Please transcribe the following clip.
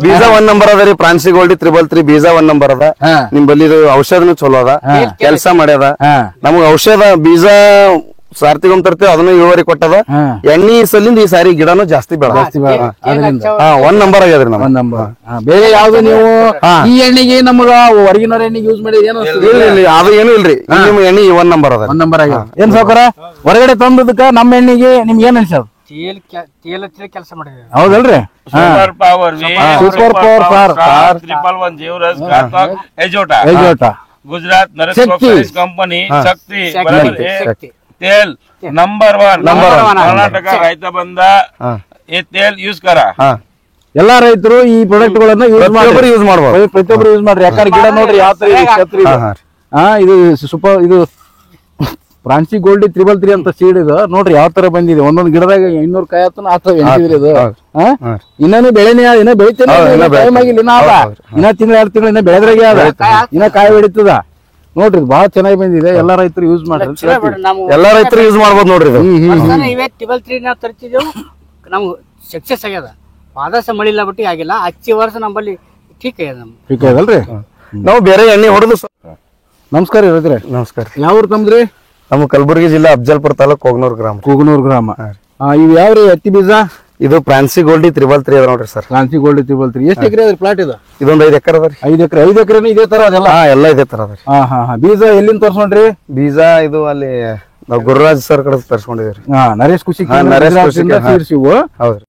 ಬೀಜ 1 ನಂಬರ್ ಅದ ರೀ. ಫ್ರಾನ್ಸಿ ಗೋಲ್ಡ್ 333 ಬೀಜ 1 ನಂಬರ್ ಅದ. ನಿಂಬಲ್ಲಿ ಔಷಧನು ಚಲೋ ಅದ, ಕೆಲ್ಸ ಮಾಡ್ಯದ. ನಮಗ್ ಔಷಧ ಬೀಜ ಸಾರ್ತಿಗೊಮ್ಮೆ ತರ್ತೀವಿ, ಅದನ್ನು ಇಳುವರಿ ಕೊಟ್ಟದ. ಎಣ್ಣಿ ಸಲಿಂದ ಈ ಸಾರಿ ಗಿಡನು ಜಾಸ್ತಿ ಬೆಳ 1 ನಂಬರ್ ಆಗ್ಯದ್ರಿ. ಬೇರೆ ಯಾವ್ದು ನೀವು ಈ ಎಣ್ಣೆಗೆ ನಮಗ ಹೊರಗಿನವ್ರ ಎಣ್ಣೆಗೆ ಯೂಸ್ ಮಾಡಿ ಏನು ಅದು ಏನು ಇಲ್ರಿ. ನಿಮ್ ಎಣ್ಣಿ 1 ನಂಬರ್ ಅದ. 1 ನಂಬರ್ ಆಗ್ಯದ. ಏನ್ ಸಾವ್ಕಾರ ಹೊರಗಡೆ ತಂದದಕ್ಕ ನಮ್ಮ ಎಣ್ಣೆಗೆ ನಿಮ್ಗೆ ಏನ್ ಅನ್ಸದ? ಕೆಲಸ ಮಾಡಿದ್ವಿ. ಹೌದಲ್ರಿ? Super power super power for 111 Jeevaraj ಘಾತಕ್ ಎಜೋಟಾ गुजरात नरेश कंपनी शक्ति तेल नंबर 1 कर्नाटक रೈತ ಬಂದ ये तेल यूज करा. ಎಲ್ಲಾ ರೈತರು ಈ ಪ್ರಾಡಕ್ಟ್ ಗಳನ್ನ ಯೂಸ್ ಮಾಡಬಹುದು. ಪ್ರತಿಯೊಬ್ಬರು ಯೂಸ್ ಮಾಡ್ರಿ. ಯಾಕಂದ್ರೆ ಗಿಡ ನೋಡ್ರಿ ಯಾವ ತರ ಇದು ಸೂಪರ್. ಇದು ಫ್ರಾನ್ಸಿ ಗೋಲ್ಡ್ 333 ಅಂತ ಸೀಡ್ ಇದು ನೋಡ್ರಿ ಯಾವ ತರ ಬಂದಿದೆ. ಒಂದೊಂದು ಗಿಡದಾಗ 200 ಕಾಯಿ ಆತನ ಆತ ಎಣಿಸಿದ್ರಿ ಇದು. ಇನ್ನೂ ಬೆಳೆನೇ ಇನ್ನ ಬೆಳಿತೇನೆ ಟೈಮ್ ಆಗಿಲ್ಲ. ಇನ್ನ ತಿಂಗಳ 2 ತಿಂಗಳು ಇನ್ನ ಬೆಳೆದ್ರಾಗೆ ಅದ, ಇನ್ನ ಕಾಯಿ ಬೆಳೀತದ. ನೋಡ್ರಿ ಬಹಳ ಚೆನ್ನಾಗಿ ಬಂದಿದೆ. ಎಲ್ಲಾ ರೈತರು ಯೂಸ್ ಮಾಡ್ರಿ. ಎಲ್ಲಾ ರೈತರು ಯೂಸ್ ಮಾಡ್ಬೋದು ನೋಡ್ರಿ. ಇವೇ 333 ನಾವು ತರ್ತಿದ್ದೆವು, ನಮ್ಗೆ ಸಕ್ಸಸ್ ಆಗ್ಯದ. ಪಾದಸ ಮಳಿಲ್ಲ ಬಟ್ಟಿ ಆಗಿಲ್ಲ. ಹಚ್ಚಿ ವರ್ಷ ನಮ್ಮಲ್ಲಿ ಠೀಕ್ ಆಗ್ಯದ. ಠೀಕ್ ಆಗ್ಯದಲ್ರಿ? ನಾವು ಬೇರೆ ಎಣ್ಣೆ ಹೊಡೆದು. ನಮಸ್ಕಾರ ರೈತರೆ. ನಮಸ್ಕಾರ. ಯಾವ ಊರ್ ತಮ್ದ್ರಿ? ನಮ್ಮ ಕಲಬುರಗಿ ಜಿಲ್ಲಾ ಅಫಜಲ್ಪುರ ತಾಲೂಕ್ ಕೋಗನೂರ್ ಗ್ರಾಮ. ಕೋಗನೂರ್ ಗ್ರಾಮ. ಇವ್ ಯಾವ್ರಿ ಹತ್ತಿ ಬೀಜ? ಇದು ಫ್ರಾನ್ಸಿ ಗೋಲ್ಡ್ 333 ಅದ ನೋಡ್ರಿ ಸರ್. ಫ್ರಾನ್ಸಿ ಗೋಲ್ಡ್ 333 ಎಷ್ಟು ಎಕರೆ ಅದ ಪ್ಲಾಟ್ ಇದು? ಇದೊಂದು 5 ಎಕರೆ ಅದ ರೀ. 5 ಎಕರೆ. 5 ಎಕರೆನೂ ಇದೇ ತರ ಅದೆಲ್ಲ? ಎಲ್ಲ ಇದೇ ತರ ಅದ ರೀ. ಬೀಜ ಎಲ್ಲಿಂದ ತರ್ಸ್ಕೊಂಡ್ರಿ? ಬೀಜ ಇದು ಅಲ್ಲಿ ನಾವು ಗುರುರಾಜ್ ಸರ್ ಕಡೆ ತರ್ಸ್ಕೊಂಡಿದ್ರಿ. ನರೇಶ್ ಖುಷಿ ಹೌದ್ರಿ.